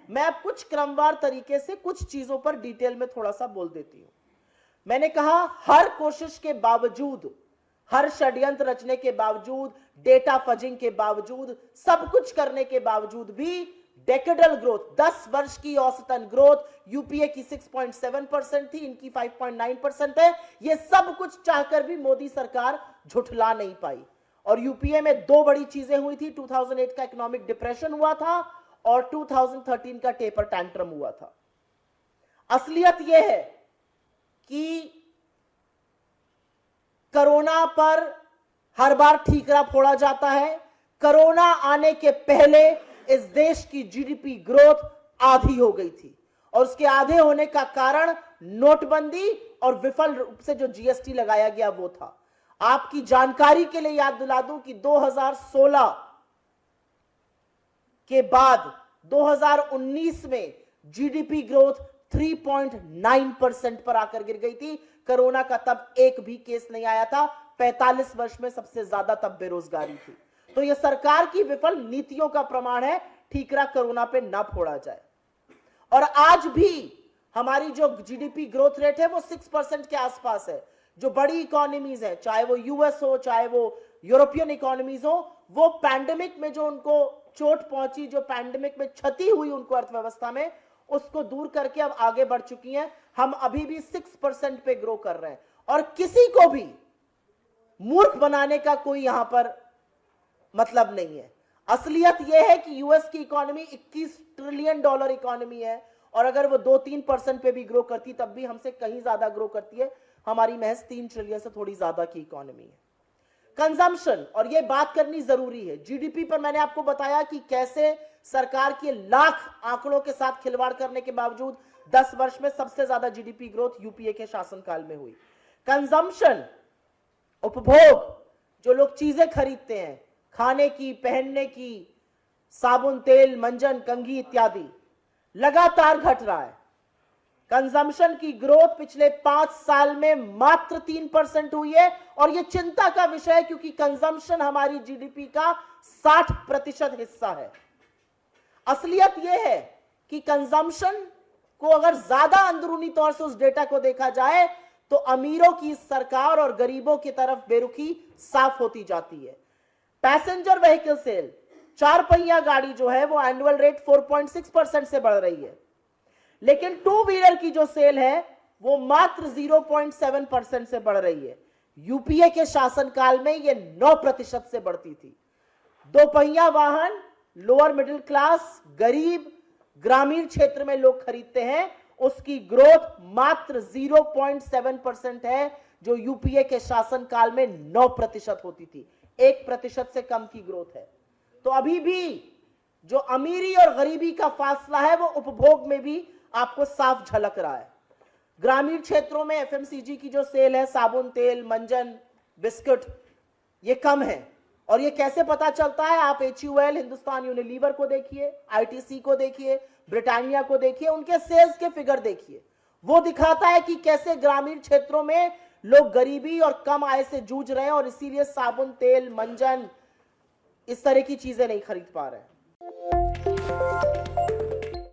मैं अब कुछ क्रमवार तरीके से कुछ चीजों पर डिटेल में थोड़ा सा बोल देती हूं। मैंने कहा हर कोशिश के बावजूद, हर षड्यंत्र रचने के बावजूद, डेटा फजिंग के बावजूद, सब कुछ करने के बावजूद भी डेकेडल ग्रोथ, 10 वर्ष की औसतन ग्रोथ यूपीए की 6.7% थी, इनकी 5.9% है। ये सब कुछ चाहकर भी मोदी सरकार झुठला नहीं पाई। और यूपीए में दो बड़ी चीजें हुई थी, 2008 का इकोनॉमिक डिप्रेशन हुआ था और 2013 का टेपर टैंट्रम हुआ था। असलियत यह है कि कोरोना पर हर बार ठीकरा फोड़ा जाता है। कोरोना आने के पहले इस देश की जीडीपी ग्रोथ आधी हो गई थी और उसके आधे होने का कारण नोटबंदी और विफल रूप से जो जीएसटी लगाया गया वो था। आपकी जानकारी के लिए याद दिला दूं कि 2016 के बाद 2019 में जीडीपी ग्रोथ 3.9% पर आकर गिर गई थी। कोरोना का तब एक भी केस नहीं आया था। 45 वर्ष में सबसे ज्यादा तब बेरोजगारी थी। तो यह सरकार की विफल नीतियों का प्रमाण है, ठीकरा कोरोना पे ना फोड़ा जाए। और आज भी हमारी जो जीडीपी ग्रोथ रेट है वो 6% के आसपास है। जो बड़ी इकोनॉमीज है, चाहे वो यूएस हो, चाहे वो यूरोपियन इकोनॉमीज हो, वो पैंडेमिक में जो उनको चोट पहुंची, जो पैंडेमिक में क्षति हुई उनको अर्थव्यवस्था में, उसको दूर करके अब आगे बढ़ चुकी हैं। हम अभी भी 6% पे ग्रो कर रहे हैं और किसी को भी मूर्ख बनाने का कोई यहां पर मतलब नहीं है। असलियत यह है कि यूएस की इकोनॉमी 21 ट्रिलियन डॉलर इकोनॉमी है और अगर वो 2-3% पे भी ग्रो करती तब भी हमसे कहीं ज्यादा ग्रो करती है। हमारी महज 3 ट्रिलियन से थोड़ी ज्यादा की इकोनॉमी है। कंजम्पशन, और ये बात करनी जरूरी है, जीडीपी पर मैंने आपको बताया कि कैसे सरकार के लाख आंकड़ों के साथ खिलवाड़ करने के बावजूद 10 वर्ष में सबसे ज्यादा जीडीपी ग्रोथ यूपीए के शासनकाल में हुई। कंजम्पशन, उपभोग, जो लोग चीजें खरीदते हैं, खाने की, पहनने की, साबुन, तेल, मंजन, कंघी इत्यादि, लगातार घट रहा है। कंजम्पशन की ग्रोथ पिछले 5 साल में मात्र 3% हुई है और यह चिंता का विषय है क्योंकि कंजम्पशन हमारी जीडीपी का 60% हिस्सा है। असलियत यह है कि कंजम्पशन को अगर ज्यादा अंदरूनी तौर से उस डेटा को देखा जाए तो अमीरों की सरकार और गरीबों की तरफ बेरुखी साफ होती जाती है। पैसेंजर व्हीकल सेल, 4 पहिया गाड़ी जो है वो एनुअल रेट 4.6% से बढ़ रही है, लेकिन 2 व्हीलर की जो सेल है वो मात्र 0.7% से बढ़ रही है। यूपीए के शासनकाल में ये 9% से बढ़ती थी। 2 पहिया वाहन लोअर मिडिल क्लास, गरीब, ग्रामीण क्षेत्र में लोग खरीदते हैं, उसकी ग्रोथ मात्र 0.7% है, जो यूपीए के शासनकाल में 9% होती थी। 1% से कम की ग्रोथ है। तो अभी भी जो अमीरी और गरीबी का फासला है वो उपभोग में भी आपको साफ झलक रहा है। ग्रामीण क्षेत्रों में एफएमसीजी की जो सेल है, साबुन, तेल, मंजन, बिस्कुट, ये कम है। और ये कैसे पता चलता है? आप HUL, हिंदुस्तान यूनिलीवर को देखिए, ITC को देखिए, ब्रिटानिया को देखिए, उनके सेल्स के फिगर देखिए। वो दिखाता है कि कैसे ग्रामीण क्षेत्रों में लोग गरीबी और कम आय से जूझ रहे हैं और इसीलिए साबुन, तेल, मंजन, इस तरह की चीजें नहीं खरीद पा रहे हैं।